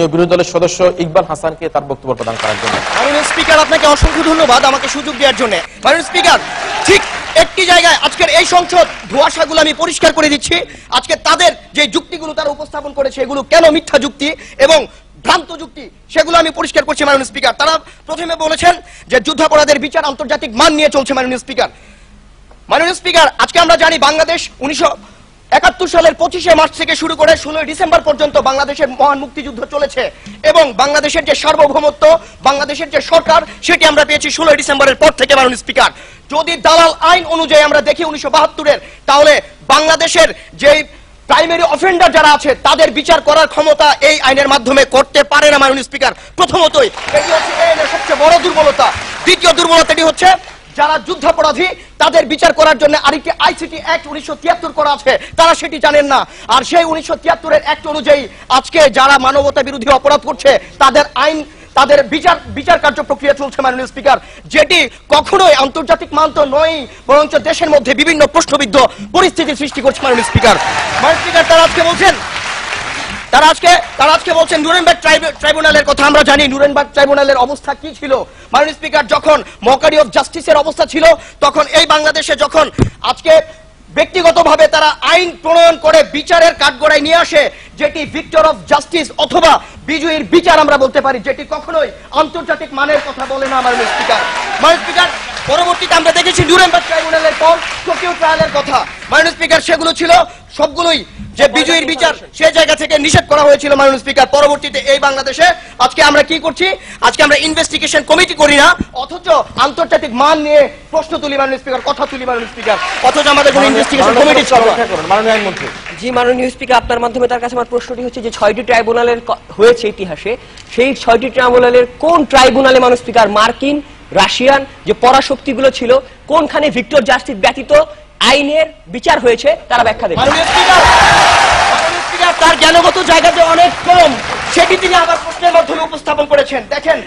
মাননীয় বিরোধী দলের সদস্য ইকবাল হাসানকে তার বক্তব্য প্রদান করার জন্য। মাননীয় স্পিকার, আপনাকে অসংখ্য ধন্যবাদ আমাকে সুযোগ দেওয়ার জন্য। মাননীয় স্পিকার, ঠিক একটি জায়গায় আজকের এই সংসদ ধোঁয়াশাগুলো আমি পরিষ্কার করে দিচ্ছি। আজকে তাদের যে যুক্তিগুলো তারা উপস্থাপন করেছে এগুলো কেন মিথ্যা যুক্তি এবং ভ্রান্ত যুক্তি সেগুলো আমি পরিষ্কার করছি। মাননীয় স্পিকার, তারা প্রথমে বলেছেন যে যুদ্ধাপরাধের বিচার আন্তর্জাতিক মান নিয়ে চলছে। মাননীয় স্পিকার, আজকে আমরা জানি বাংলাদেশ 1971 সালের 25শে মার্চ থেকে শুরু করে 16 ডিসেম্বর পর্যন্ত বাংলাদেশের মহান মুক্তিযুদ্ধ চলেছে এবং বাংলাদেশের যে সার্বভৌমত্ব, বাংলাদেশের যে সরকার, সেটি আমরা পেয়েছি 16 ডিসেম্বরের পর থেকে। মাননীয় স্পিকার, যদি দালাল আইন অনুযায়ী আমরা দেখি 1972-এর, তাহলে বাংলাদেশের যে প্রাইমারি অফেন্ডার যারা আছে তাদের বিচার করার ক্ষমতা এই আইনের মাধ্যমে করতে পারে না। মাননীয় স্পিকার, প্রথমতই এটি হচ্ছে এই আইনের সবচেয়ে বড় দুর্বলতা। দ্বিতীয় দুর্বলতাটি হচ্ছে যারা যুদ্ধাপরাধী তাদের বিচার করার জন্য আরেকটি আইসিটি অ্যাক্ট 1973 করা আছে, তারা সেটি জানেন না। আর সেই 1973-এর অ্যাক্ট অনুযায়ী আজকে যারা মানবতা বিরোধী অপরাধ করছে তাদের আইন, তাদের বিচার কার্য প্রক্রিয়া চলছে। মাননীয় স্পিকার, যেটি কখনোই আন্তর্জাতিক মান তো নয়, বরঞ্চ দেশের মধ্যে বিভিন্ন প্রশ্নবিদ্ধ পরিস্থিতি সৃষ্টি করছে। মাননীয় স্পিকার, তারা আজকে বলছেন নুরেনবার্গ ট্রাইব্যুনালের কথা। আমরা জানি নুরেনবার্গ ট্রাইব্যুনালের অবস্থা কি ছিল। মাননীয় স্পিকার, যখন মকারি অফ জাস্টিসের অবস্থা ছিল, তখন এই বাংলাদেশে যখন আজকে ব্যক্তিগতভাবে তারা আইন প্রণয়ন করে বিচারের কাঠগড়ায় নিয়ে আসে, যেটি ভিক্টর অফ জাস্টিস অথবা বিজয়ীর বিচার আমরা বলতে পারি, যেটি কখনোই আন্তর্জাতিক মানের কথা বলে না। মাননীয় স্পিকার, পরবর্তীতে আমরা দেখেছি নুরেনবার্গ ট্রাইব্যুনালের পর টোকিও ট্রায়ালের কথা। মাননীয় স্পিকার, সেগুলো ছিল সবগুলোই যে বিজয়ীর বিচার সেই জায়গা থেকে নিষেধ করা হয়েছিল। মাননীয় স্পিকার, পরবর্তীতে এই বাংলাদেশে আজকে আমরা কি করছি? আজকে আমরা ইনভেস্টিগেশন কমিটি করি না, অথচ আন্তর্জাতিক মান নিয়ে প্রশ্ন তুলি। মাননীয় স্পিকার, কথা তুলি। মাননীয় স্পিকার, অথচ আমাদের কোনো ইনভেস্টিগেশন কমিটি চলে না। মাননীয় আইনমন্ত্রী। জি মাননীয় স্পিকার, আপনার মাধ্যমে তার কাছে আমার প্রশ্নটি হচ্ছে যে 6টি ট্রাইব্যুনালের হয়েছে ইতিহাসে, সেই 6টি ট্রাইব্যুনালের কোন ট্রাইব্যুনালে মাননীয় স্পিকার মার্কিন, রাশিয়ান যে পরাশক্তিগুলো ছিল, কোনখানে ভিক্টর জাস্টিস ব্যতীত আইনের বিচার হয়েছে তারা ব্যাখ্যা দেবেন। মাননীয় স্পিকার, তার জ্ঞানগত জায়গাতে অনেক কম, সেটি তিনি আবার প্রশ্নের মাধ্যমে উপস্থাপন করেছেন। দেখেন,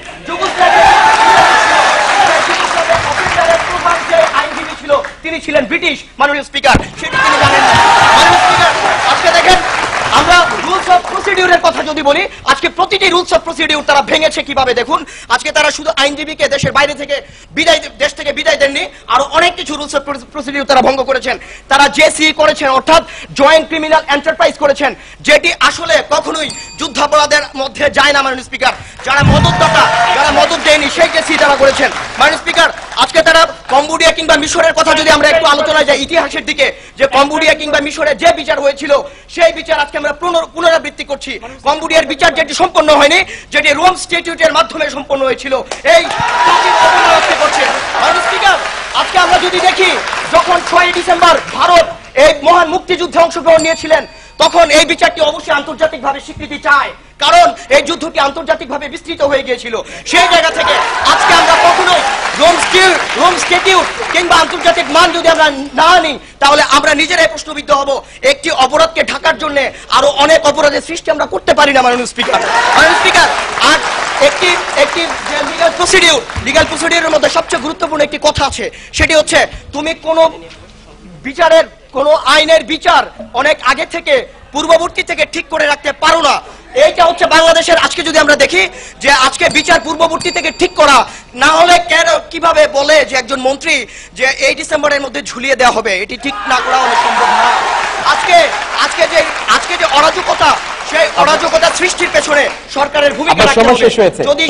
আইনজীবী ছিল, তিনি ছিলেন ব্রিটিশ। মাননীয় স্পিকার, সেটি তিনি জানেন না। মাননীয় স্পিকার, আজকে দেখেন, আমরা রুলস অফ প্রসিডিউরের কথা যদি বলি, আজকে প্রতিটি রুলস অফ প্রসিডিউর তারা ভেঙেছে কিভাবে দেখুন। আজকে তারা শুধু আইনজীবীকে দেশের বাইরে থেকে দেশ থেকে বিদায় দেননি, আরো অনেক কিছু রুলস অফ প্রসিডিউর তারা ভঙ্গ করেছেন। তারা জেসি করেছেন, অর্থাৎ জয়েন্ট ক্রিমিনাল এন্টারপ্রাইজ করেছেন, যেটি আসলে কখনোই যুদ্ধাপরাধের মধ্যে যায় না। মাননীয় স্পিকার, যারা মদতদাতা, যারা মদত দেয়নি, সেই জেসি তারা করেছেন। মাননীয় স্পিকার, আজকে তারা কম্বোডিয়া কিংবা মিশরের কথা যদি আমরা একটু আলোচনায় যাই ইতিহাসের দিকে, যে কম্বোডিয়া কিংবা মিশরে যে বিচার হয়েছিল সেই বিচার আজকে আমরা পুনরাবৃত্তি করছি। কম্বোডিয়ার বিচার যেটি সম্পন্ন হয়নি, যেটি রোম স্ট্যাটিউটের মাধ্যমে সম্পন্ন হয়েছিল, এই করছে। মাননীয় স্পিকার, আজকে আমরা যদি দেখি, যখন 6 ডিসেম্বর ভারত এই মহান মুক্তিযুদ্ধে অংশগ্রহণ নিয়েছিলেন, তখন এই বিচারটি অবশ্যই আন্তর্জাতিকভাবে স্বীকৃতি চায়, কারণ এই যুদ্ধটি আন্তর্জাতিকভাবে বিস্তৃত হয়ে গিয়েছিল। সেই জায়গা থেকে আজকে আমরা কখনোই রোম স্ট্যাটিউট কিংবা আন্তর্জাতিক মান যদি আমরা না আনি, তাহলে আমরা নিজেরাই প্রশ্নবিদ্ধ হব। একটি অপরাধকে ঢাকার জন্য আরো অনেক অপরাধের সৃষ্টি আমরা করতে পারি না। মাননীয় স্পিকার, আর একটি লিগ্যাল প্রসিডিউরের মধ্যে সবচেয়ে গুরুত্বপূর্ণ একটি কথা আছে, সেটি হচ্ছে তুমি কোন বিচারের, কোন আইনের বিচার অনেক আগে থেকে, পূর্ববর্তী থেকে ঠিক করে রাখতে পারো না। এইটা হচ্ছে বাংলাদেশের। আজকে যদি আমরা দেখি যে আজকে বিচার পূর্ববর্তী থেকে ঠিক করা না হলে কেন কিভাবে বলে যে একজন মন্ত্রী যে 8 ডিসেম্বরের মধ্যে ঝুলিয়ে দেওয়া হবে, এটি ঠিক না করা অনেক সম্ভব না। আজকে যে অরাজকতা, সেই অরাজকতা সৃষ্টির পেছনে সরকারের ভূমিকা রাখতে হবে। যদি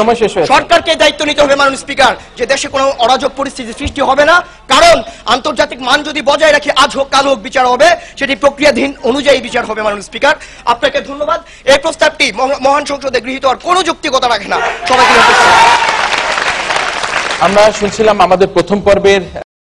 সরকারকে দায়িত্ব নিতে হবে মাননীয় স্পিকার, যে দেশে কোনো অরাজক পরিস্থিতি সৃষ্টি হবে না, কারণ আন্তর্জাতিক মান যদি বজায় রাখি, আজ হোক কাল হোক বিচার হবে, সেটি প্রক্রিয়াধীন অনুযায়ী বিচার হবে। মাননীয় স্পিকার, আপনাকে ধন্যবাদ। এই প্রস্তাবটি মহান সংসদে গৃহীত হওয়ার কোনো যৌক্তিকতা রাখে না। সবাইকে আমরা শুনছিলাম আমাদের প্রথম পর্বের